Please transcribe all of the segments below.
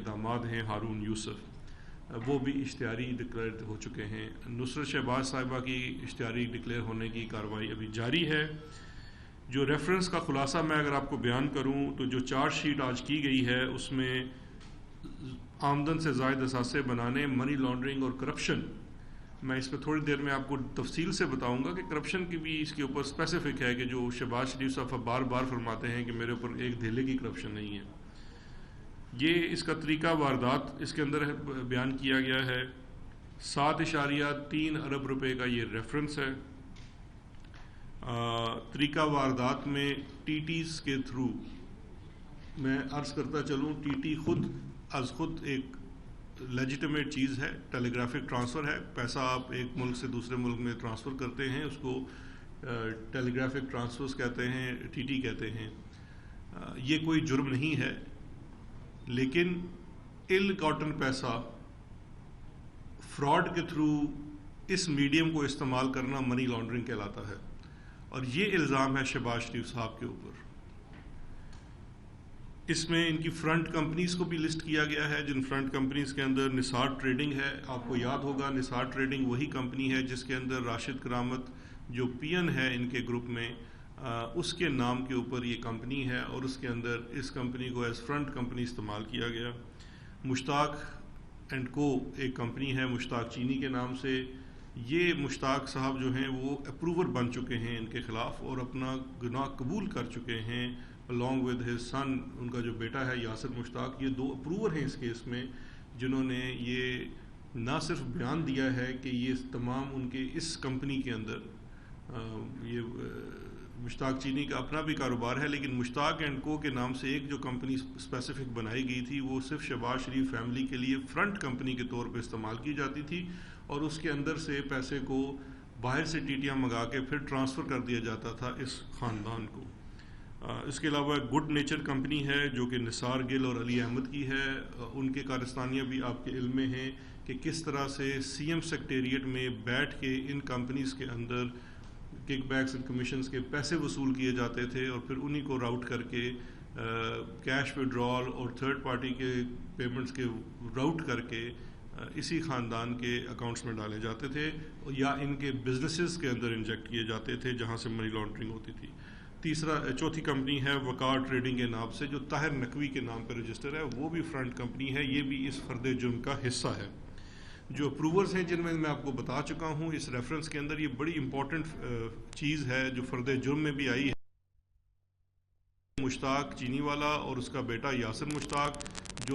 داماد ہیں ہارون یوسف، وہ بھی اشتہاری ڈکلیئر ہو چکے ہیں۔ نصرت شہباز صاحبہ کی اشتہاری ڈکلیئر ہونے کی کارروائی ابھی جاری ہے۔ جو ریفرنس کا خلاصہ میں اگر آپ کو بیان کروں تو جو چارج شیٹ آج کی گئی ہے اس میں آمدن سے زائد اثاثے بنانے، منی لانڈرنگ اور کرپشن، میں اس پہ تھوڑی دیر میں آپ کو تفصیل سے بتاؤں گا کہ کرپشن کی بھی اس کے اوپر اسپیسیفک ہے کہ جو شہباز شریف صاحب بار بار فرماتے ہیں کہ میرے اوپر ایک دھیلے کی کرپشن نہیں ہے۔ یہ اس کا طریقہ واردات اس کے اندر بیان کیا گیا ہے۔ 7.3 ارب روپے کا یہ ریفرنس ہے۔ طریقہ واردات میں ٹی ٹیز کے تھرو، میں عرض کرتا چلوں، ٹی ٹی خود ایک لیجیٹمیٹ چیز ہے، ٹیلی گرافک ٹرانسفر ہے۔ پیسہ آپ ایک ملک سے دوسرے ملک میں ٹرانسفر کرتے ہیں، اس کو ٹیلی گرافک ٹرانسفرز کہتے ہیں، ٹی ٹی کہتے ہیں۔ یہ کوئی جرم نہیں ہے، لیکن ال گاٹن پیسہ فراڈ کے تھرو اس میڈیم کو استعمال کرنا منی لانڈرنگ کہلاتا ہے، اور یہ الزام ہے شہباز شریف صاحب کے اوپر۔ اس میں ان کی فرنٹ کمپنیز کو بھی لسٹ کیا گیا ہے، جن فرنٹ کمپنیز کے اندر نثار ٹریڈنگ ہے۔ آپ کو یاد ہوگا نثار ٹریڈنگ وہی کمپنی ہے جس کے اندر راشد کرامت جو پی این ہے ان کے گروپ میں، اس کے نام کے اوپر یہ کمپنی ہے، اور اس کے اندر اس کمپنی کو ایز فرنٹ کمپنی استعمال کیا گیا۔ مشتاق اینڈ کو ایک کمپنی ہے مشتاق چینی کے نام سے۔ یہ مشتاق صاحب جو ہیں وہ اپروور بن چکے ہیں ان کے خلاف، اور اپنا گناہ قبول کر چکے ہیں along with his son، ان کا جو بیٹا ہے یاسر مشتاق۔ یہ 2 اپروور ہیں اس کیس میں، جنہوں نے یہ نہ صرف بیان دیا ہے کہ یہ تمام ان کے اس کمپنی کے اندر، یہ مشتاق چینی کا اپنا بھی کاروبار ہے، لیکن مشتاق اینڈ کو کے نام سے ایک جو کمپنی اسپیسیفک بنائی گئی تھی وہ صرف شہباز شریف فیملی کے لیے فرنٹ کمپنی کے طور پہ استعمال کی جاتی تھی، اور اس کے اندر سے پیسے کو باہر سے ٹیٹیاں منگا کے پھر ٹرانسفر کر دیا جاتا تھا اس خاندان کو۔ اس کے علاوہ گڈ نیچر کمپنی ہے جو کہ نثار گل اور علی احمد کی ہے۔ ان کے کارستانیہ بھی آپ کے علم میں ہیں کہ کس طرح سے سی ایم سیکریٹریٹ میں بیٹھ کے ان کمپنیز کے اندر کک بیکس اینڈ کمیشنز کے پیسے وصول کیے جاتے تھے، اور پھر انہی کو راؤٹ کر کے کیش وڈرال اور تھرڈ پارٹی کے پیمنٹس کے راؤٹ کر کے اسی خاندان کے اکاؤنٹس میں ڈالے جاتے تھے، یا ان کے بزنسز کے اندر انجیکٹ کیے جاتے تھے جہاں سے منی لانڈرنگ ہوتی تھی۔ چوتھی کمپنی ہے وقار ٹریڈنگ کے نام سے، جو طاہر نقوی کے نام پہ رجسٹر ہے، وہ بھی فرنٹ کمپنی ہے، یہ بھی اس فرد جرم کا حصہ ہے۔ جو اپروورز ہیں جن میں آپ کو بتا چکا ہوں اس ریفرنس کے اندر، یہ بڑی امپورٹنٹ چیز ہے جو فرد جرم میں بھی آئی ہے۔ مشتاق چینی والا اور اس کا بیٹا یاسر مشتاق جو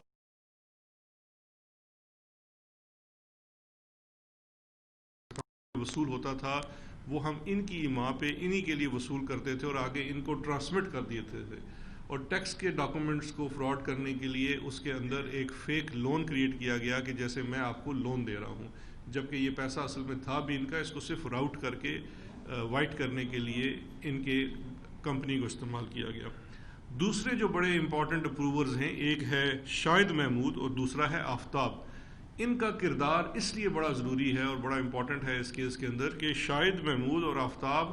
وصول ہوتا تھا، وہ ہم ان کی ایما پہ انہی کے لیے وصول کرتے تھے اور آگے ان کو ٹرانسمٹ کر دیتے تھے، اور ٹیکس کے ڈاکومنٹس کو فراڈ کرنے کے لیے اس کے اندر ایک فیک لون کریٹ کیا گیا کہ جیسے میں آپ کو لون دے رہا ہوں، جبکہ یہ پیسہ اصل میں تھا بھی ان کا، اس کو صرف راؤٹ کر کے وائٹ کرنے کے لیے ان کے کمپنی کو استعمال کیا گیا۔ دوسرے جو بڑے امپورٹنٹ اپروورز ہیں، ایک ہے شاہد محمود اور دوسرا ہے آفتاب۔ ان کا کردار اس لیے بڑا ضروری ہے اور بڑا امپورٹنٹ ہے اس کیس کے اندر کہ شاہد محمود اور آفتاب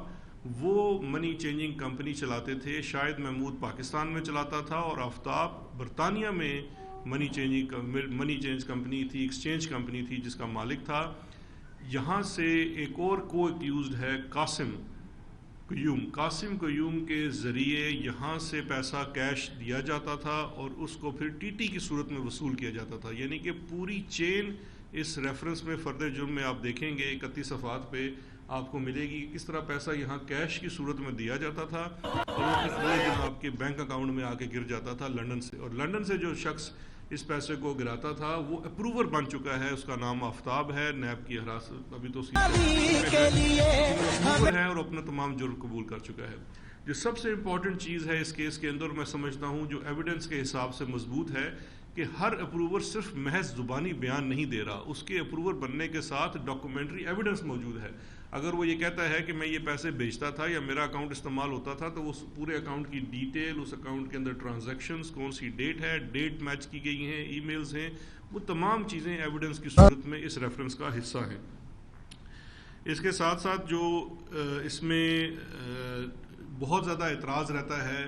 وہ منی چینجنگ کمپنی چلاتے تھے۔ شاہد محمود پاکستان میں چلاتا تھا اور آفتاب برطانیہ میں منی چینج کمپنی تھی، ایکسچینج کمپنی تھی جس کا مالک تھا۔ یہاں سے ایک اور کو ایکیوزڈ ہے قاسم قیوم کے ذریعے یہاں سے پیسہ کیش دیا جاتا تھا اور اس کو پھر ٹی ٹی کی صورت میں وصول کیا جاتا تھا، یعنی کہ پوری چین اس ریفرنس میں فرد جرم میں آپ دیکھیں گے 31 صفحات پہ آپ کو ملے گی کس طرح پیسہ یہاں کیش کی صورت میں دیا جاتا تھا اور وہ پھر اگلے دن آپ کے بینک اکاؤنٹ میں آ کے گر جاتا تھا لنڈن سے، اور لنڈن سے جو شخص اس پیسے کو گراتا تھا وہ اپروور بن چکا ہے، اس کا نام آفتاب ہے، نیب کی حراست ابھی تو ہے اور اپنا تمام جرم قبول کر چکا ہے۔ جو سب سے امپورٹنٹ چیز ہے اس کیس کے اندر میں سمجھتا ہوں جو ایویڈنس کے حساب سے مضبوط ہے کہ ہر اپروور صرف محض زبانی بیان نہیں دے رہا، اس کے اپروور بننے کے ساتھ ڈاکومنٹری ایویڈنس موجود ہے۔ اگر وہ یہ کہتا ہے کہ میں یہ پیسے بیچتا تھا یا میرا اکاؤنٹ استعمال ہوتا تھا تو وہ پورے اکاؤنٹ کی ڈیٹیل، اس اکاؤنٹ کے اندر ٹرانزیکشنز، کون سی ڈیٹ ہے، ڈیٹ میچ کی گئی ہیں، ای میلز ہیں، وہ تمام چیزیں ایویڈنس کی صورت میں اس ریفرنس کا حصہ ہیں۔ اس کے ساتھ ساتھ جو اس میں بہت زیادہ اعتراض رہتا ہے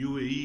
UAE,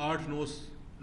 8-9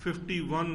51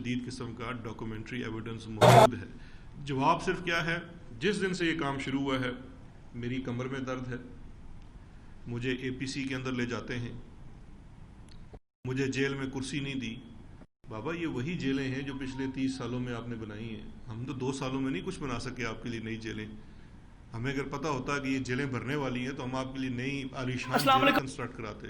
شدید قسم کا ڈاکومنٹری ایویڈنس موجود ہے. جواب صرف کیا ہے, جس دن سے یہ کام شروع ہوا ہے میری کمر میں درد ہے, مجھے اے پی سی کے اندر لے جاتے ہیں, مجھے جیل میں کرسی نہیں دی. بابا یہ وہی جیلیں ہیں جو پچھلے 30 سالوں میں آپ نے بنائی ہیں. ہم تو 2 سالوں میں نہیں کچھ بنا سکے آپ کے لیے نئی جیلیں. ہمیں اگر پتہ ہوتا کہ یہ جیلیں بھرنے والی ہیں تو ہم آپ کے لیے نئی عالیشان جیلیں کنسٹرکٹ کراتے.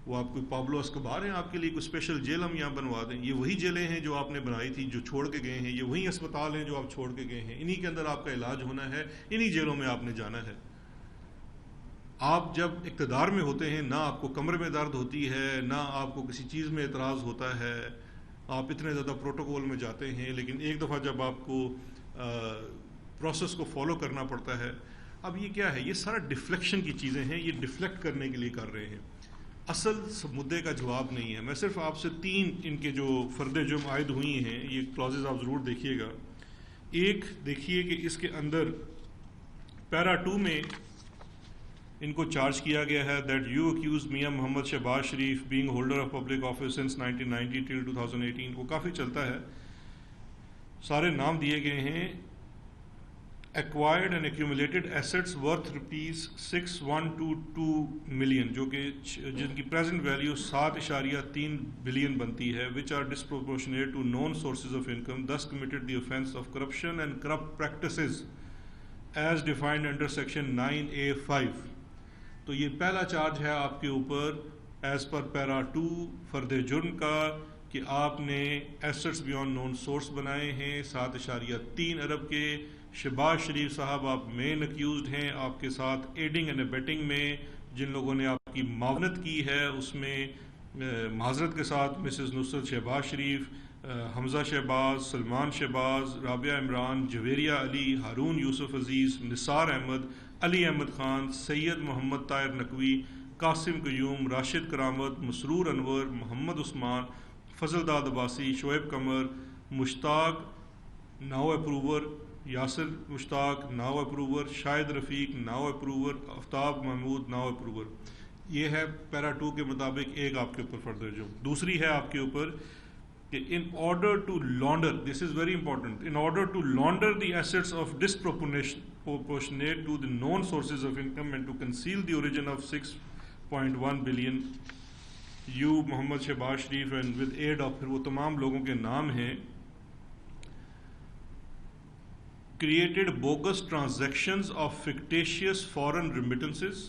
وہ آپ کوئی پابلو اسکوبار ہیں, آپ کے لیے کوئی اسپیشل جیل ہم یہاں بنوا دیں. یہ وہی جیلیں ہیں جو آپ نے بنائی تھی, جو چھوڑ کے گئے ہیں. یہ وہی اسپتال ہیں جو آپ چھوڑ کے گئے ہیں. انہی کے اندر آپ کا علاج ہونا ہے, انہی جیلوں میں آپ نے جانا ہے. آپ جب اقتدار میں ہوتے ہیں, نہ آپ کو کمر میں درد ہوتی ہے, نہ آپ کو کسی چیز میں اعتراض ہوتا ہے, آپ اتنے زیادہ پروٹوکول میں جاتے ہیں. لیکن ایک دفعہ جب آپ کو پروسیس کو فالو کرنا پڑتا ہے. اب یہ کیا ہے, یہ سارا ڈیفلیکشن کی چیزیں ہیں, یہ ڈیفلیکٹ کرنے کے لیے کر رہے ہیں, اصل مدعے کا جواب نہیں ہے. میں صرف آپ سے 3 ان کے جو فرد جرم عائد ہوئی ہیں یہ کلازز آپ ضرور دیکھیے گا. ایک دیکھیے کہ اس کے اندر پیرا 2 میں ان کو چارج کیا گیا ہے that you accused Mian Muhammad Shahbaz Sharif being holder of public office since 1990 till 2018. وہ کافی چلتا ہے, سارے نام دیے گئے ہیں. Acquired and accumulated assets worth ₹6122 million, جو کہ جن کی پریزنٹ ویلیو 7.3 بلین بنتی ہے, which are disproportionate to known sources of income, thus committed the offence of corruption and corrupt practices as defined under section 9A5. تو یہ پہلا charge ہے آپ کے اوپر ایز پر پیرا 2 فرد جرم کا کہ آپ نے ایسٹس بیونڈ نون سورس بنائے ہیں 7.3 ارب کے. شہباز شریف صاحب آپ مین اکیوزڈ ہیں, آپ کے ساتھ ایڈنگ اینڈ ابیٹنگ میں جن لوگوں نے آپ کی معاونت کی ہے اس میں معذرت کے ساتھ مسز نصرت شہباز شریف, حمزہ شہباز, سلمان شہباز, رابعہ عمران, جویریہ علی, ہارون یوسف عزیز, نثار احمد, علی احمد خان, سید محمد طاہر نقوی, قاسم قیوم, راشد کرامت, مسرور انور, محمد عثمان, فضل داد عباسی, شعیب قمر, مشتاق ناؤ اپروور, یاسر مشتاق ناؤ اپروور, شاہد رفیق ناؤ اپروور, آفتاب محمود ناؤ اپروور. یہ ہے پیرا 2 کے مطابق ایک آپ کے اوپر فرد جرم. دوسری ہے آپ کے اوپر کہ in order to launder, this is very important, in order to launder the assets of disproportionate to the known sources of income and to conceal the origin of 6.1 billion, you Muhammad Shahbaz Sharif and with aid of, پھر وہ تمام لوگوں کے نام ہیں, created bogus transactions of fictitious foreign remittances,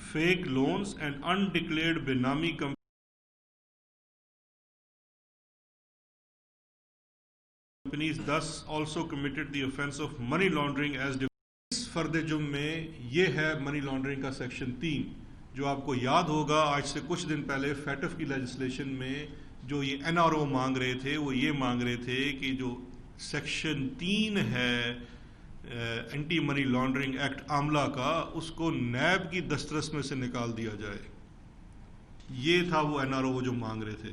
fake loans and undeclared benami companies, thus also committed the offence of money laundering as defined. اس فرد جرم میں یہ ہے منی لانڈرنگ کا سیکشن 3, جو آپ کو یاد ہوگا آج سے کچھ دن پہلے فیٹف کی لیجسلیشن میں جو یہ این آر او مانگ رہے تھے, وہ یہ مانگ رہے تھے کہ جو سیکشن 3 ہے اینٹی منی لانڈرنگ ایکٹ عاملہ کا, اس کو نیب کی دسترس میں سے نکال دیا جائے. یہ تھا وہ این آر او جو مانگ رہے تھے.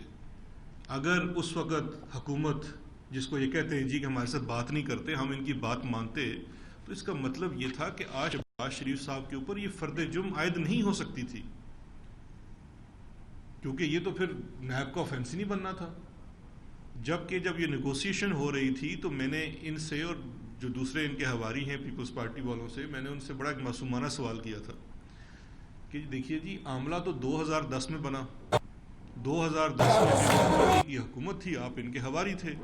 اگر اس وقت حکومت جس کو یہ کہتے ہیں جی کہ ہمارے ساتھ بات نہیں کرتے, ہم ان کی بات مانتے, تو اس کا مطلب یہ تھا کہ آج شہباز شریف صاحب کے اوپر یہ فرد جرم عائد نہیں ہو سکتی تھی, کیونکہ یہ تو پھر نیب کا آفینس ہی نہیں بننا تھا. جبکہ جب یہ نیگوسیشن ہو رہی تھی تو میں نے ان سے اور جو دوسرے ان کے حواری ہیں پیپلز پارٹی والوں سے, میں نے ان سے بڑا ایک معصومانہ سوال کیا تھا کہ دیکھیے جی عاملہ تو 2010 میں بنا, 2010 میں کی حکومت تھی, آپ ان کے حواری تھے,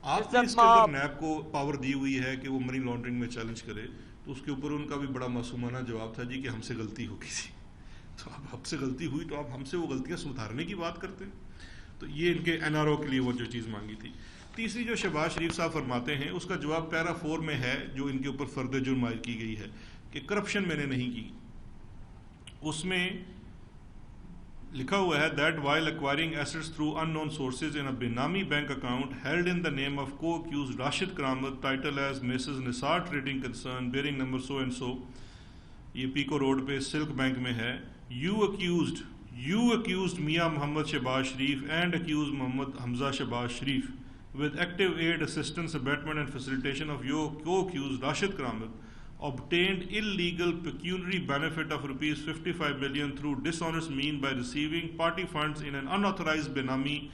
آپ نے اس کے اندر نیب کو پاور دی ہوئی ہے کہ وہ منی لانڈرنگ میں چیلنج کرے. تو اس کے اوپر ان کا بھی بڑا معصومانہ جواب تھا جی کہ ہم سے غلطی ہو گئی تھی. تو اب ہم سے غلطی ہوئی تو آپ ہم سے وہ غلطیاں سدھارنے کی بات کرتے ہیں. تو یہ ان کے این آر او کے لیے وہ جو چیز مانگی تھی. تیسری جو شہباز شریف صاحب فرماتے ہیں اس کا جواب پیرا 4 میں ہے جو ان کے اوپر فرد جرم عائد کی گئی ہے کہ کرپشن میں نے نہیں کی. اس میں لکھا ہوا ہے that while acquiring assets through unknown sources in a Benami bank account held in the name of co-accused Rashid Karamat, title as Mrs. Nisar Trading Concern, bearing number so and so, یہ pico road پہ silk bank میں ہے, you accused Mia Muhammad Shehbaz Sharif and accused Muhammad Hamza Shehbaz Sharif with active aid, assistance, abetment and facilitation of your co-accused Rashid Karamat obtained illegal pecuniary benefit of rupees 55 million through dishonest means by receiving party funds in an unauthorized Benami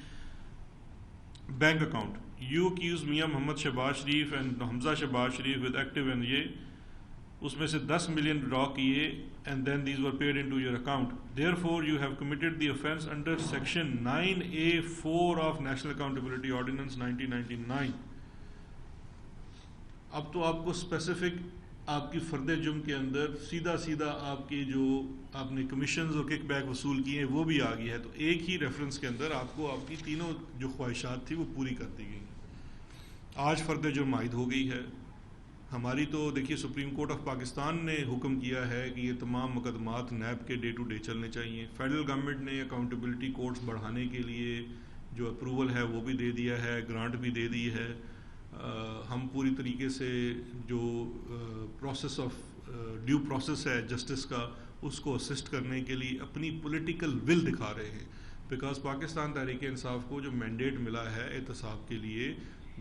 bank account. you accuse Miyan Mohammad Shehbaz Sharif and Hamza Shehbaz Sharif with active and یہ اس میں سے 10 million ڈرا کیے and then these were paid into your account. Therefore, you have committed the offence under section 9A4 of National Accountability Ordinance 1999. اب تو آپ کو specific آپ کی فرد جرم کے اندر سیدھا آپ کے جو آپ نے کمیشنز اور کک بیک وصول کیے ہیں وہ بھی آ گئی ہے. تو ایک ہی ریفرنس کے اندر آپ کو آپ کی تینوں جو خواہشات تھی وہ پوری کر دی گئی. آج فرد جرم عائد ہو گئی ہے. ہماری تو دیکھیے سپریم کورٹ آف پاکستان نے حکم کیا ہے کہ یہ تمام مقدمات نیب کے ڈے ٹو ڈے چلنے چاہیے. فیڈرل گورنمنٹ نے اکاؤنٹیبلٹی کورٹس بڑھانے کے لیے جو اپروول ہے وہ بھی دے دیا ہے, گرانٹ بھی دے دی ہے. ہم پوری طریقے سے جو پروسیس آف ڈیو پروسیس ہے جسٹس کا اس کو اسسٹ کرنے کے لیے اپنی پولیٹیکل ول دکھا رہے ہیں. بیکاز پاکستان تحریک انصاف کو جو مینڈیٹ ملا ہے احتساب کے لیے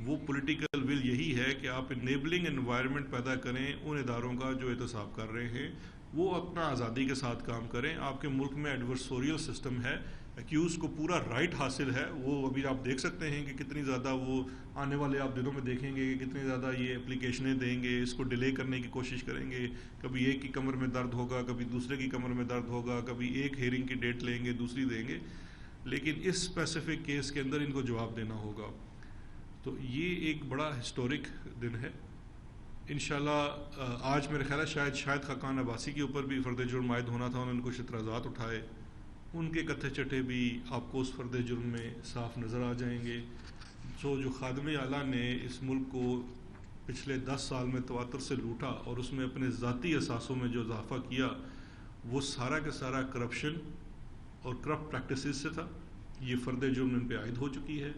وہ پولیٹیکل ول یہی ہے کہ آپ انیبلنگ انوائرمنٹ پیدا کریں ان اداروں کا جو احتساب کر رہے ہیں وہ اپنا آزادی کے ساتھ کام کریں. آپ کے ملک میں ایڈورسوریل سسٹم ہے, ایکیوز کو پورا رائٹ حاصل ہے. وہ ابھی آپ دیکھ سکتے ہیں کہ کتنی زیادہ وہ آنے والے آپ دنوں میں دیکھیں گے کہ کتنی زیادہ یہ اپلیکیشنیں دیں گے, اس کو ڈیلے کرنے کی کوشش کریں گے. کبھی ایک کی کمر میں درد ہوگا, کبھی دوسرے کی کمر میں درد ہوگا, کبھی ایک ہیئرنگ کی ڈیٹ لیں گے, دوسری دیں گے, لیکن اس اسپیسیفک کیس کے اندر ان کو جواب دینا ہوگا. تو یہ ایک بڑا ہسٹورک دن ہے. انشاءاللہ آج میرے خیال ہے شاید خاقان عباسی کے اوپر بھی فرد جرم عائد ہونا تھا, انہوں نے کچھ اعتراضات اٹھائے, ان کے کتھے چٹے بھی آپ کو اس فرد جرم میں صاف نظر آ جائیں گے. جو خادم اعلیٰ نے اس ملک کو پچھلے 10 سال میں تواتر سے لوٹا اور اس میں اپنے ذاتی اثاثوں میں جو اضافہ کیا وہ سارا کا سارا کرپشن اور کرپٹ پریکٹسز سے تھا. یہ فرد جرم ان پہ عائد ہو چکی ہے.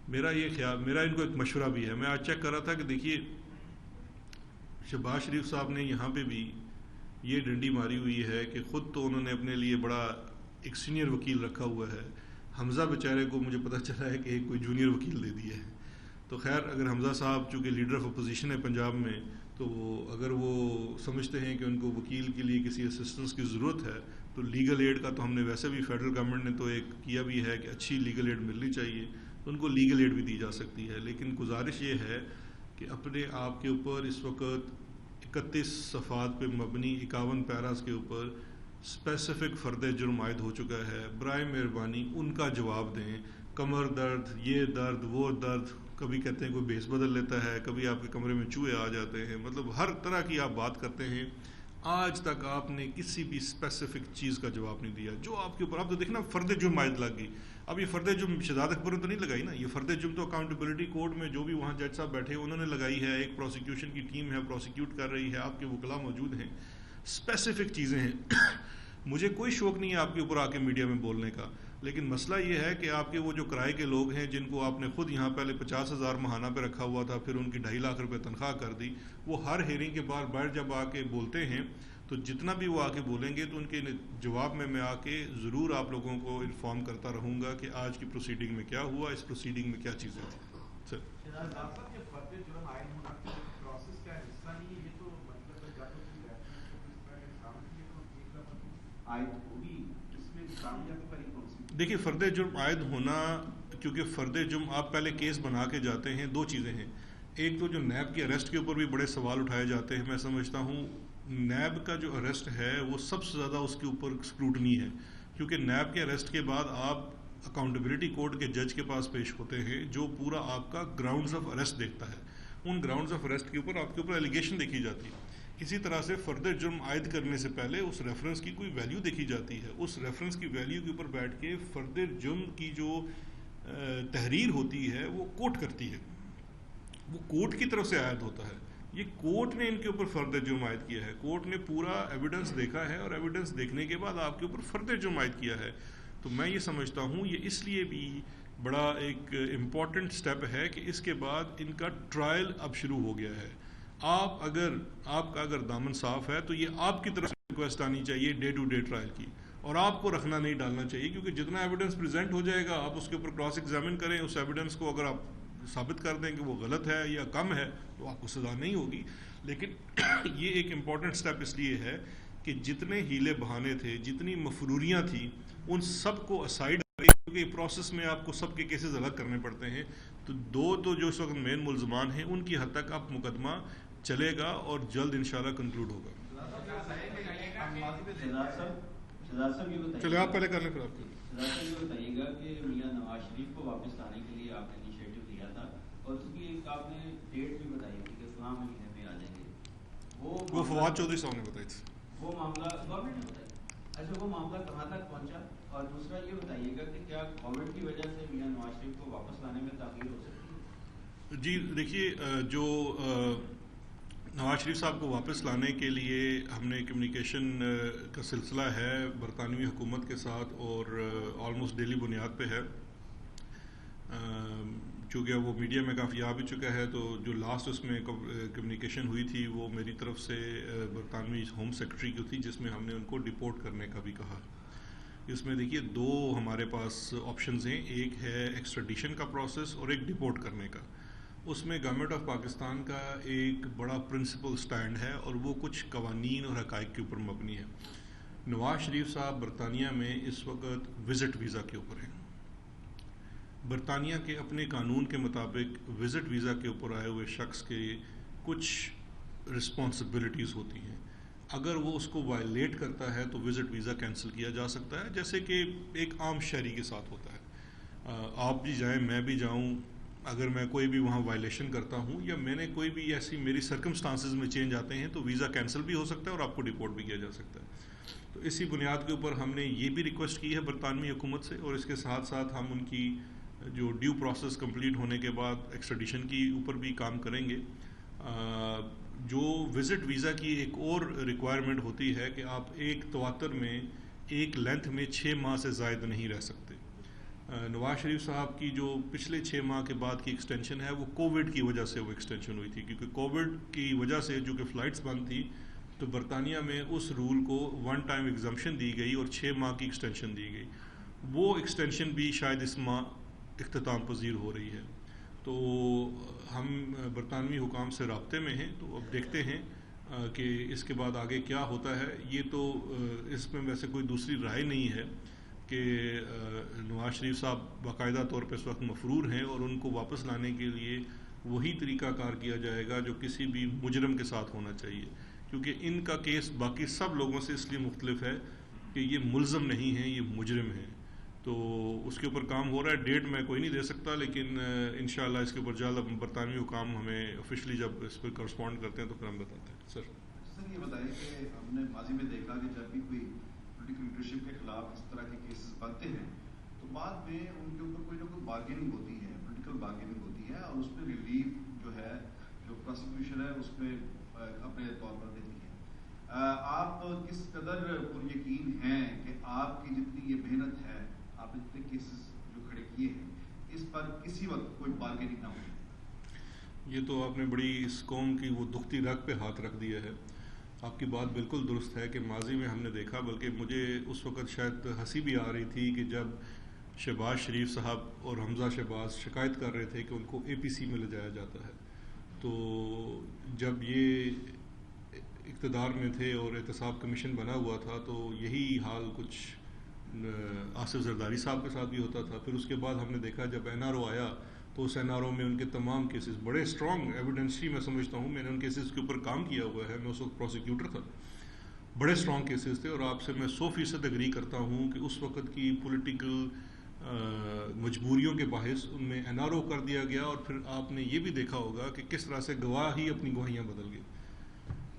میرا ان کو ایک مشورہ بھی ہے. میں آج چیک کر رہا تھا کہ دیکھیے شہباز شریف صاحب نے یہاں پہ بھی یہ ڈنڈی ماری ہوئی ہے کہ خود تو انہوں نے اپنے لیے بڑا ایک سینئر وکیل رکھا ہوا ہے. حمزہ بیچارے کو مجھے پتہ چلا ہے کہ ایک کوئی جونیئر وکیل دے دیا ہے. تو خیر اگر حمزہ صاحب چونکہ لیڈر آف اپوزیشن ہے پنجاب میں تو اگر وہ سمجھتے ہیں کہ ان کو وکیل کے لیے کسی اسسٹنس کی ضرورت ہے تو لیگل ایڈ کا تو ہم نے ویسے بھی فیڈرل گورنمنٹ نے تو ایک کیا بھی ہے کہ اچھی لیگل ایڈ ملنی چاہیے, تو ان کو لیگل ایڈ بھی دی جا سکتی ہے. لیکن گزارش یہ ہے کہ اپنے آپ کے اوپر اس وقت 31 صفحات پہ مبنی 51 پیراز کے اوپر اسپیسیفک فرد جرم عائد ہو چکا ہے. برائے مہربانی ان کا جواب دیں. کمر درد, یہ درد, وہ درد, کبھی کہتے ہیں کوئی بیس بدل لیتا ہے, کبھی آپ کے کمرے میں چوہے آ جاتے ہیں, مطلب ہر طرح کی آپ بات کرتے ہیں. آج تک آپ نے کسی بھی اسپیسیفک چیز کا جواب نہیں دیا جو آپ کے اوپر. آپ تو دیکھنا فرد جرم عائد لگ گئی. اب یہ فرد جرم شہزاد اکبر نے تو نہیں لگائی نا, یہ فرد جرم تو اکاؤنٹیبلٹی کورٹ میں جو بھی وہاں جج صاحب بیٹھے انہوں نے لگائی ہے. ایک پروسیکیوشن کی ٹیم ہے, پروسیکیوٹ کر رہی ہے, آپ کے وکلاء موجود ہیں, اسپیسیفک چیزیں ہیں. مجھے کوئی شوق نہیں ہے آپ کے اوپر آ کے میڈیا میں بولنے کا, لیکن مسئلہ یہ ہے کہ آپ کے وہ جو کرائے کے لوگ ہیں جن کو آپ نے خود یہاں پہلے 50,000 ماہانہ پہ رکھا ہوا تھا, پھر ان کی 2.5 لاکھ روپے تنخواہ کر دی, وہ ہر ہیئرنگ کے بعد باہر جب آ کے بولتے ہیں تو جتنا بھی وہ آ کے بولیں گے تو ان کے جواب میں آ کے ضرور آپ لوگوں کو انفارم کرتا رہوں گا کہ آج کی پروسیڈنگ میں کیا ہوا, اس پروسیڈنگ میں کیا چیزیں تھیں. دیکھیے فرد جرم عائد ہونا, کیونکہ فرد جرم آپ پہلے کیس بنا کے جاتے ہیں, دو چیزیں ہیں. ایک تو جو نیب کی اریسٹ کے اوپر بھی بڑے سوال اٹھائے جاتے ہیں. میں سمجھتا ہوں نیب کا جو اریسٹ ہے وہ سب سے زیادہ اس کے اوپر اسکروٹنی ہے, کیونکہ نیب کے اریسٹ کے بعد آپ اکاؤنٹیبلٹی کورٹ کے جج کے پاس پیش ہوتے ہیں جو پورا آپ کا گراؤنڈز آف اریسٹ دیکھتا ہے. ان گراؤنڈز آف اریسٹ کے اوپر آپ کے اوپر ایلیگیشن دیکھی جاتی ہے. اسی طرح سے فرد جرم عائد کرنے سے پہلے اس ریفرنس کی کوئی ویلیو دیکھی جاتی ہے. اس ریفرنس کی ویلیو کے اوپر بیٹھ کے فرد جرم کی جو تحریر ہوتی ہے وہ کورٹ کرتی ہے, وہ کورٹ کی طرف سے عائد ہوتا ہے. یہ کورٹ نے ان کے اوپر فرد جرم عائد کیا ہے. کورٹ نے پورا ایویڈنس دیکھا ہے اور ایویڈنس دیکھنے کے بعد آپ کے اوپر فرد جرم عائد کیا ہے. تو میں یہ سمجھتا ہوں یہ اس لیے بھی بڑا ایک امپورٹنٹ سٹیپ ہے کہ اس کے بعد ان کا ٹرائل اب شروع ہو گیا ہے. آپ کا اگر دامن صاف ہے تو یہ آپ کی طرف سے ریکویسٹ آنی چاہیے ڈے ٹو ڈے ٹرائل کی, اور آپ کو رکھنا نہیں ڈالنا چاہیے, کیونکہ جتنا ایویڈنس پریزنٹ ہو جائے گا آپ اس کے اوپر کراس ایگزامن کریں. اس ایویڈنس کو اگر آپ ثابت کر دیں کہ وہ غلط ہے یا کم ہے تو آپ کو سزا نہیں ہوگی. لیکن یہ ایک امپورٹنٹ سٹیپ اس لیے ہے کہ جتنے ہیلے بہانے تھے, جتنی مفروریاں تھیں, ان سب کو اسائڈ کیونکہ پروسیس میں آپ کو سب کے کیسز الگ کرنے پڑتے ہیں. تو دو تو جو اس وقت مین ملزمان ہیں ان کی حد تک اب مقدمہ چلے گا اور جلد انشاءاللہ کنکلوڈ ہوگا. چلے آپ پہلے کر لیں پھر آپ. یہ بتائیے گا کہ میاں نواز شریف کو واپس لانے کے لیے آپ نے انیشیٹو لیا تھا اور اس کی ایک آپ نے ڈیٹ بھی بتائی تھی کہ فلاں مہینے میں آ جائیں گے. وہ فواد چودھری صاحب نے بتائی تھی. وہ معاملہ گورنمنٹ نے بتایا. اچھا وہ معاملہ کہاں تک پہنچا؟ اور دوسرا یہ بتائیے گا کہ کیا کووڈ کی وجہ سے میاں نواز شریف کو واپس لانے میں تاخیر ہو سکتی ہے؟ جی دیکھیے جو نواز شریف صاحب کو واپس لانے کے لیے ہم نے کمیونیکیشن کا سلسلہ ہے برطانوی حکومت کے ساتھ اور آلموسٹ ڈیلی بنیاد پہ ہے. چونکہ وہ میڈیا میں کافی آ بھی چکا ہے تو جو لاسٹ اس میں کمیونیکیشن ہوئی تھی وہ میری طرف سے برطانوی ہوم سیکرٹری کی تھی جس میں ہم نے ان کو ڈپورٹ کرنے کا بھی کہا. اس میں دیکھیے دو ہمارے پاس آپشنز ہیں, ایک ہے ایکسٹریڈیشن کا پروسیس اور ایک ڈپورٹ کرنے کا. اس میں گورنمنٹ آف پاکستان کا ایک بڑا پرنسپل سٹینڈ ہے اور وہ کچھ قوانین اور حقائق کے اوپر مبنی ہے. نواز شریف صاحب برطانیہ میں اس وقت وزٹ ویزا کے اوپر ہیں. برطانیہ کے اپنے قانون کے مطابق وزٹ ویزا کے اوپر آئے ہوئے شخص کے کچھ رسپانسبلٹیز ہوتی ہیں. اگر وہ اس کو وائلیٹ کرتا ہے تو وزٹ ویزا کینسل کیا جا سکتا ہے, جیسے کہ ایک عام شہری کے ساتھ ہوتا ہے. آپ بھی جائیں میں بھی جاؤں, اگر میں کوئی بھی وہاں وائلیشن کرتا ہوں یا میں نے کوئی بھی ایسی میری سرکمسٹانسز میں چینج آتے ہیں تو ویزا کینسل بھی ہو سکتا ہے اور آپ کو ڈپورٹ بھی کیا جا سکتا ہے. تو اسی بنیاد کے اوپر ہم نے یہ بھی ریکویسٹ کی ہے برطانوی حکومت سے, اور اس کے ساتھ ساتھ ہم ان کی جو ڈیو پروسیس کمپلیٹ ہونے کے بعد ایکسٹریڈیشن کی اوپر بھی کام کریں گے. جو وزٹ ویزا کی ایک اور ریکوائرمنٹ ہوتی ہے کہ آپ ایک تواتر میں ایک لینتھ میں 6 ماہ سے زائد نہیں رہ سکتے. نواز شریف صاحب کی جو پچھلے 6 ماہ کے بعد کی ایکسٹینشن ہے وہ کووڈ کی وجہ سے وہ ایکسٹینشن ہوئی تھی, کیونکہ کووڈ کی وجہ سے جو کہ فلائٹس بند تھی تو برطانیہ میں اس رول کو 1 ٹائم ایگزمپشن دی گئی اور 6 ماہ کی ایکسٹینشن دی گئی. وہ ایکسٹینشن بھی شاید اس ماہ اختتام پذیر ہو رہی ہے. تو ہم برطانوی حکام سے رابطے میں ہیں, تو اب دیکھتے ہیں کہ اس کے بعد آگے کیا ہوتا ہے. یہ تو اس میں ویسے کوئی دوسری رائے نہیں ہے کہ نواز شریف صاحب باقاعدہ طور پہ اس وقت مفرور ہیں اور ان کو واپس لانے کے لیے وہی طریقہ کار کیا جائے گا جو کسی بھی مجرم کے ساتھ ہونا چاہیے, کیونکہ ان کا کیس باقی سب لوگوں سے اس لیے مختلف ہے کہ یہ ملزم نہیں ہیں, یہ مجرم ہیں. تو اس کے اوپر کام ہو رہا ہے. ڈیٹ میں کوئی نہیں دے سکتا, لیکن انشاءاللہ اس کے اوپر جلد برطانوی حکام ہمیں آفیشلی جب اس پہ کرسپونڈ کرتے ہیں تو پھر ہم بتاتے ہیں. سر یہ بتائیں کہ ہم نے ماضی میں دیکھا کہ جب بھی کوئی پولیٹیکل لیڈرشپ کے خلاف اس طرح کے کیسز بنتے ہیں تو بعد میں ان کے اوپر کوئی نہ کوئی بارگیننگ ہوتی ہے, پولیٹیکل بارگیننگ ہوتی ہے, اور اس میں ریلیف جو ہے جو پروسیکیوشن ہے اس میں اپنے طور پر دیتی ہے. آپ کس قدر پر یقین ہیں کہ آپ کی جتنی یہ محنت ہے, آپ نے جتنے کیسز جو کھڑے کیے ہیں, اس پر کسی وقت کوئی بارگیننگ نہ ہوئی؟ یہ تو آپ نے بڑی اس قوم کی وہ دکھتی رگ پہ ہاتھ رکھ دیا ہے. آپ کی بات بالکل درست ہے کہ ماضی میں ہم نے دیکھا, بلکہ مجھے اس وقت شاید ہنسی بھی آ رہی تھی کہ جب شہباز شریف صاحب اور حمزہ شہباز شکایت کر رہے تھے کہ ان کو اے پی سی میں لے جایا جاتا ہے, تو جب یہ اقتدار میں تھے اور احتساب کمیشن بنا ہوا تھا تو یہی حال کچھ آصف زرداری صاحب کے ساتھ بھی ہوتا تھا. پھر اس کے بعد ہم نے دیکھا جب این آر او آیا تو اس این آر او میں ان کے تمام کیسز بڑے اسٹرانگ ایویڈنشلی میں سمجھتا ہوں, میں نے ان کیسز کے اوپر کام کیا ہوا ہے, میں اس وقت پروسیکیوٹر تھا, بڑے اسٹرانگ کیسز تھے. اور آپ سے میں 100% اگری کرتا ہوں کہ اس وقت کی پولیٹیکل مجبوریوں کے باعث ان میں این آر او کر دیا گیا, اور پھر آپ نے یہ بھی دیکھا ہوگا کہ کس طرح سے گواہ ہی اپنی گواہیاں بدل گئے.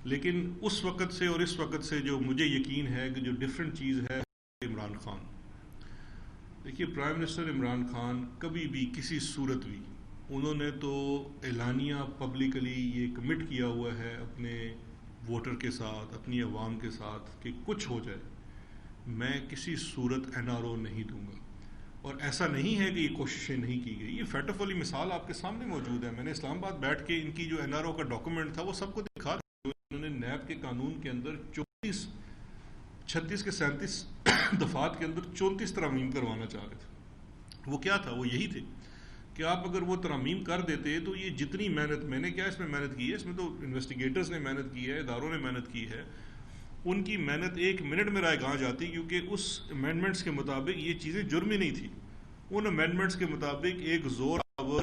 لیکن اس وقت سے اور اس وقت سے جو مجھے یقین ہے کہ جو ڈفرینٹ چیز ہے, عمران خان, دیکھیے پرائم منسٹر عمران خان کبھی بھی کسی صورت بھی انہوں نے تو اعلانیہ پبلکلی یہ کمٹ کیا ہوا ہے اپنے ووٹر کے ساتھ, اپنی عوام کے ساتھ کہ کچھ ہو جائے میں کسی صورت این آر او نہیں دوں گا. اور ایسا نہیں ہے کہ یہ کوششیں نہیں کی گئی, یہ فیٹف والی مثال آپ کے سامنے موجود ہے. میں نے اسلام آباد بیٹھ کے ان کی جو این آر او کا ڈاکومنٹ تھا وہ سب کو دکھا دیا. انہوں نے نیب کے قانون کے اندر 36 کے 37 دفعات کے اندر 34 ترامیم کروانا چاہ رہے تھے. وہ کیا تھا, وہ یہی تھے کہ آپ اگر وہ ترامیم کر دیتے تو یہ جتنی محنت میں نے کیا اس میں محنت کی ہے, اس میں تو انویسٹیگیٹرز نے محنت کی ہے, اداروں نے محنت کی ہے, ان کی محنت 1 منٹ میں رائے کہاں جاتی, کیونکہ اس امینڈمنٹس کے مطابق یہ چیزیں جرم ہی نہیں تھی. ان امینڈمنٹس کے مطابق ایک زور آور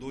2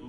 2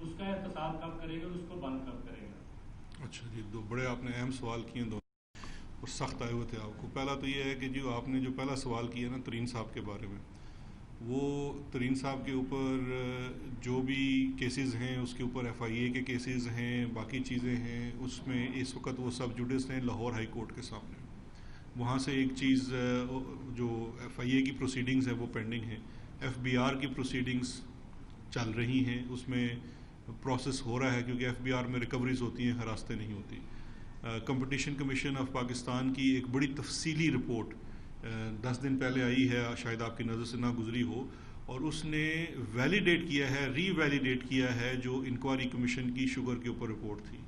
اس کا احتساب کب کرے گا اور اس کو بند کب کرے گا؟ اچھا جی، دو بڑے آپ نے اہم سوال کیے دونوں اور سخت آئے ہوئے تھے آپ کو. پہلا تو یہ ہے کہ جو آپ نے جو پہلا سوال کیا نا ترین صاحب کے بارے میں، وہ ترین صاحب کے اوپر جو بھی کیسز ہیں اس کے اوپر ایف آئی اے کے کیسز ہیں، باقی چیزیں ہیں، اس میں اس وقت وہ سب جوڈس ہیں لاہور ہائی کورٹ کے سامنے. وہاں سے ایک چیز جو ایف آئی اے کی پروسیڈنگز ہیں وہ پینڈنگ ہیں، ایف بی آر کی پروسیڈنگز چل رہی ہیں، اس میں پروسیس ہو رہا ہے کیونکہ ایف بی آر میں ریکوریز ہوتی ہیں، ہراستیں نہیں ہوتی. کمپٹیشن کمیشن آف پاکستان کی ایک بڑی تفصیلی رپورٹ 10 دن پہلے آئی ہے، شاید آپ کی نظر سے نہ گزری ہو، اور اس نے ویلیڈیٹ کیا ہے، ری ویلیڈیٹ کیا ہے جو انکوائری کمیشن کی شوگر کے اوپر رپورٹ تھی.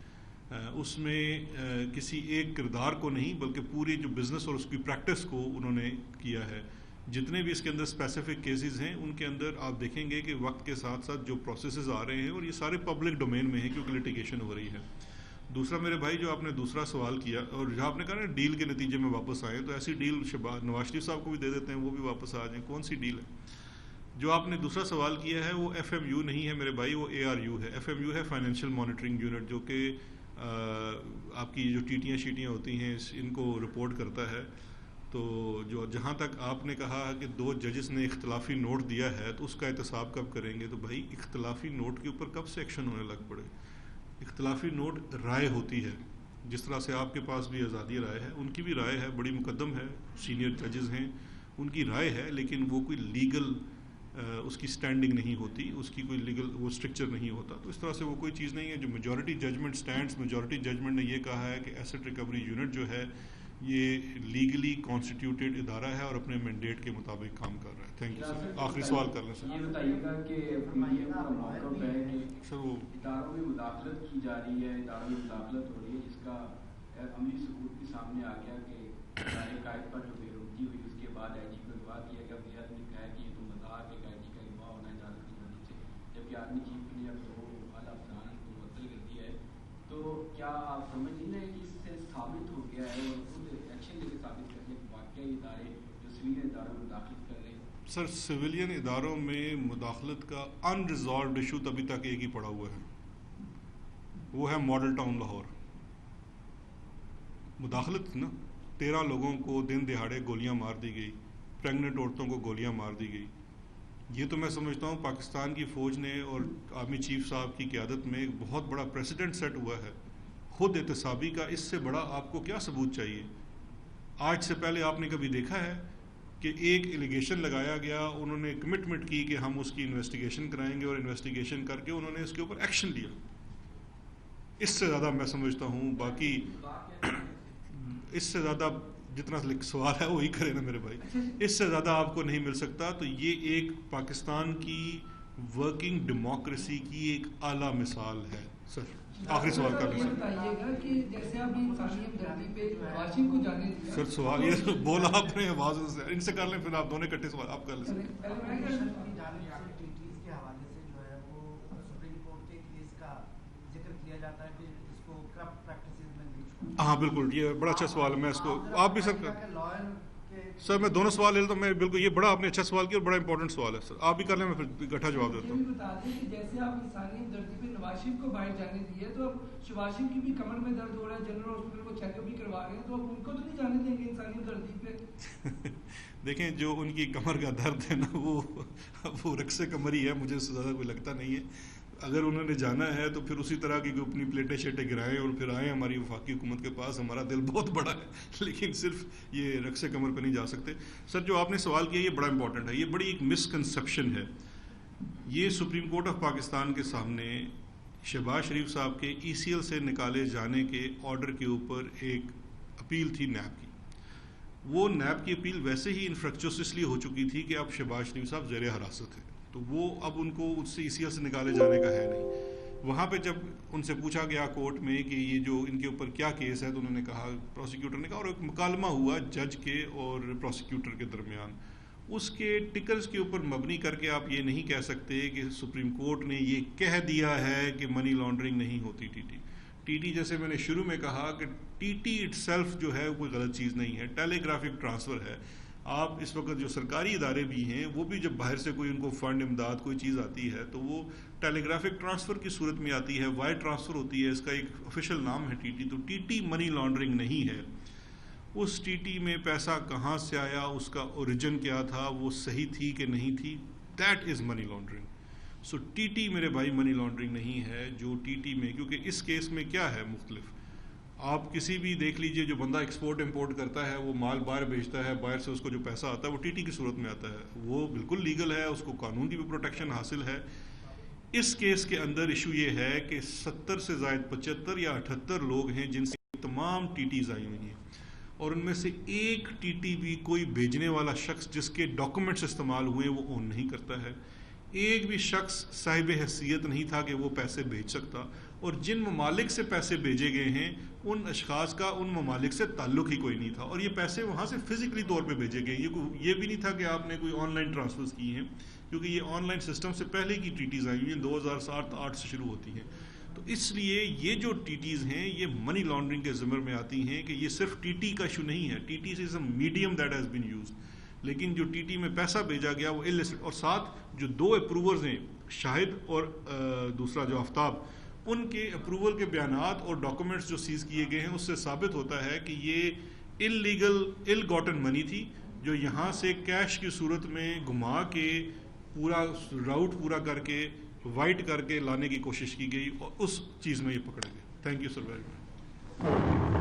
اس میں کسی ایک کردار کو نہیں بلکہ پوری جو بزنس اور اس کی پریکٹس کو انہوں نے کیا ہے. جتنے بھی اس کے اندر اسپیسیفک کیسز ہیں ان کے اندر آپ دیکھیں گے کہ وقت کے ساتھ ساتھ جو پروسیسز آ رہے ہیں اور یہ سارے پبلک ڈومین میں ہیں کیونکہ لٹیگیشن ہو رہی ہے. دوسرا میرے بھائی جو آپ نے دوسرا سوال کیا اور جو آپ نے کہا نا ڈیل کے نتیجے میں واپس آئے، تو ایسی ڈیل نواز شریف صاحب کو بھی دے دیتے ہیں، وہ بھی واپس آ جائیں. کون سی ڈیل ہے؟ جو آپ نے دوسرا سوال کیا ہے وہ ایف ایم یو نہیں ہے میرے بھائی، وہ اے آر یو ہے. ایف ایم یو ہے فائنینشیل مانیٹرنگ یونٹ، جو کہ آپ کی جو ٹیٹیاں شیٹیاں ہوتی ہیں ان کو رپورٹ کرتا ہے. تو جو جہاں تک آپ نے کہا کہ 2 ججز نے اختلافی نوٹ دیا ہے تو اس کا احتساب کب کریں گے، تو بھائی اختلافی نوٹ کے اوپر کب سے ایکشن ہونے لگ پڑے. اختلافی نوٹ رائے ہوتی ہے، جس طرح سے آپ کے پاس بھی آزادی رائے ہے، ان کی بھی رائے ہے، بڑی مقدم ہے، سینئر ججز ہیں، ان کی رائے ہے، لیکن وہ کوئی لیگل اس کی سٹینڈنگ نہیں ہوتی، اس کی کوئی لیگل وہ اسٹرکچر نہیں ہوتا. تو اس طرح سے وہ کوئی چیز نہیں ہے. جو majority judgment stands, majority judgment نے یہ کہا ہے کہ ایسٹ ریکوری یونٹ جو ہے یہ لیگلی کانسٹیٹیوٹیڈ ادارہ ہے اور اپنے مینڈیٹ کے مطابق کام کر رہا ہے. Thank you sir. آخری سوال کر لیں سر. یہ بتائیے گا کہ پی کا موقف ہے کہ سر وہ اداروں میں مداخلت کی جا رہی ہے، اداروں میں مداخلت ہو رہی ہے، جس کا عملی ثبوت بھی سامنے آ گیا کہ ادارے قائد پر جو بے رخی ہوئی، اس کے بعد آئی جی کو اغوا کیا گیا. بہت نے کہا کہ یہ تو مذاق ہے، آئی جی کا اغوا ہونا اجازت نہیں ہونی چاہیے، جبکہ آرمی چیف نے اب 2 اعلیٰ افسران کو معطل کر دیا ہے. تو کیا آپ سمجھ نہیں رہے کہ اس سے ثابت ہو گیا ہے اور خود ایکشن لے کے ثابت کر کے واقعی ادارے جو سویل اداروں میں مداخلت کر رہے ہیں؟ سر سویلین اداروں میں مداخلت کا ان ریزالوڈ ایشو ابھی تک ایک ہی پڑا ہوا ہے، وہ ہے ماڈل ٹاؤن لاہور. مداخلت نا 13 لوگوں کو دن دہاڑے گولیاں مار دی گئی، پریگننٹ عورتوں کو گولیاں مار دی گئی. یہ تو میں سمجھتا ہوں پاکستان کی فوج نے اور آرمی چیف صاحب کی قیادت میں ایک بہت بڑا پریسیڈنٹ سیٹ ہوا ہے خود احتسابی کا. اس سے بڑا آپ کو کیا ثبوت چاہیے؟ آج سے پہلے آپ نے کبھی دیکھا ہے کہ ایک ایلیگیشن لگایا گیا، انہوں نے کمٹمنٹ کی کہ ہم اس کی انویسٹیگیشن کرائیں گے اور انویسٹیگیشن کر کے انہوں نے اس کے اوپر ایکشن لیا؟ اس سے زیادہ میں سمجھتا ہوں باقی اس سے زیادہ جتنا سوال ہے وہی کرے نا میرے بھائی، اس سے زیادہ آپ کو نہیں مل سکتا. تو یہ ایک پاکستان کی ورکنگ ڈیموکریسی کی ایک اعلیٰ مثال ہے. سر آخری سوال کر لیں بتائیے گا کہ جیسے آپ نے انسانی ہمدردی پہ واشنگ کو جانے دیا. سر سوال یہ بولا آپ نے آواز سے، ان سے کر لیں پھر آپ دونوں اکٹھے سوال آپ کر لیں. کے حوالے سے جو ہے وہ سپریم کورٹ کے کیس کا ذکر کیا جاتا ہے کہ اس کو کرپٹ پریکٹسز میں نہیں. ہاں بالکل، یہ بڑا اچھا سوال ہے. میں اس کو آپ بھی سر میں دونوں سوال لے لیتا ہوں. میں بالکل یہ بڑا آپ نے اچھا سوال کیا اور بڑا امپورٹنٹ سوال ہے. سر آپ بھی کر لیں، میں پھر اکٹھا جواب دیتا ہوں. بتا دیں کہ جیسے آپ انسانی ہمدردی پہ نواز شریف کو باہر جانے دیے تو اب شہباز شریف کی بھی کمر میں درد ہو رہا ہے، جنرل ہاسپٹل کو چیک اپ بھی کروا رہے ہیں، تو اب ان کو تو نہیں جانے دیں گے انسانی ہمدردی پہ؟ دیکھیں جو ان کی کمر کا درد ہے نا وہ رقص کمر ہی ہے، مجھے اس سے زیادہ کوئی لگتا نہیں ہے. اگر انہوں نے جانا ہے تو پھر اسی طرح کی اپنی پلیٹیں شیٹیں گرائیں اور پھر آئیں ہماری وفاقی حکومت کے پاس. ہمارا دل بہت بڑا ہے لیکن صرف یہ رقص کمر پہ نہیں جا سکتے. سر جو آپ نے سوال کیا یہ بڑا امپورٹنٹ ہے، یہ بڑی ایک مسکنسیپشن ہے. یہ سپریم کورٹ آف پاکستان کے سامنے شہباز شریف صاحب کے ای سی ایل سے نکالے جانے کے آرڈر کے اوپر ایک اپیل تھی نیب کی. وہ نیب کی اپیل ویسے ہی انفریکچوس اس لیے ہو چکی تھی کہ اب شہباز شریف صاحب زیر حراست ہیں، تو وہ اب ان کو اس سے ای سی ایل سے نکالے جانے کا ہے نہیں. وہاں پہ جب ان سے پوچھا گیا کورٹ میں کہ یہ جو ان کے اوپر کیا کیس ہے، تو انہوں نے کہا، پروسیکیوٹر نے کہا، اور ایک مکالمہ ہوا جج کے اور پروسیکیوٹر کے درمیان. اس کے ٹکرز کے اوپر مبنی کر کے آپ یہ نہیں کہہ سکتے کہ سپریم کورٹ نے یہ کہہ دیا ہے کہ منی لانڈرنگ نہیں ہوتی. ٹی ٹی جیسے میں نے شروع میں کہا کہ ٹی ٹی اٹ سیلف جو ہے کوئی غلط چیز نہیں ہے، ٹیلی گرافک ٹرانسفر ہے. آپ اس وقت جو سرکاری ادارے بھی ہیں وہ بھی جب باہر سے کوئی ان کو فنڈ امداد کوئی چیز آتی ہے تو وہ ٹیلی گرافک ٹرانسفر کی صورت میں آتی ہے، وائر ٹرانسفر ہوتی ہے، اس کا ایک آفیشیل نام ہے ٹی ٹی. تو ٹی ٹی منی لانڈرنگ نہیں ہے. اس ٹی ٹی میں پیسہ کہاں سے آیا، اس کا اوریجن کیا تھا، وہ صحیح تھی کہ نہیں تھی، that is money laundering. So T T میرے بھائی منی لانڈرنگ نہیں ہے. جو ٹی ٹی میں، کیونکہ اس کیس میں کیا ہے مختلف، آپ کسی بھی دیکھ لیجئے جو بندہ ایکسپورٹ امپورٹ کرتا ہے وہ مال باہر بیچتا ہے، باہر سے اس کو جو پیسہ آتا ہے وہ ٹی ٹی کی صورت میں آتا ہے، وہ بالکل لیگل ہے، اس کو قانون کی بھی پروٹیکشن حاصل ہے. اس کیس کے اندر ایشو یہ ہے کہ 70 سے زائد 75 یا 78 لوگ ہیں جن سے تمام ٹی ٹیز آئی ہوئی ہیں، اور ان میں سے ایک ٹی ٹی بھی کوئی بھیجنے والا شخص جس کے ڈاکومنٹس استعمال ہوئے وہ اون نہیں کرتا ہے. ایک بھی شخص صاحب حیثیت نہیں تھا کہ وہ پیسے بھیج سکتا، اور جن ممالک سے پیسے بھیجے گئے ہیں ان اشخاص کا ان ممالک سے تعلق ہی کوئی نہیں تھا، اور یہ پیسے وہاں سے فزیکلی طور پہ بھیجے گئے. یہ بھی نہیں تھا کہ آپ نے کوئی آن لائن ٹرانسفرز کی ہیں، کیونکہ یہ آن لائن سسٹم سے پہلے کی ٹی ٹیز آئی ہوئی ہیں، 2007-8 سے شروع ہوتی ہیں. تو اس لیے یہ جو ٹی ٹیز ہیں یہ منی لانڈرنگ کے ضمن میں آتی ہیں، کہ یہ صرف ٹی ٹی کا ایشو نہیں ہے. T T is a medium that has been used, لیکن جو ٹی ٹی میں پیسہ بھیجا گیا وہ illicit. اور ساتھ جو 2 اپروورز ہیں، شاہد اور دوسرا جو آفتاب، ان کے اپروول کے بیانات اور ڈاکومنٹس جو سیز کیے گئے ہیں اس سے ثابت ہوتا ہے کہ یہ ill gotten منی تھی، جو یہاں سے کیش کی صورت میں گھما کے پورا راؤٹ پورا کر کے وائٹ کر کے لانے کی کوشش کی گئی، اور اس چیز میں یہ پکڑے گئے. Thank you sir very much.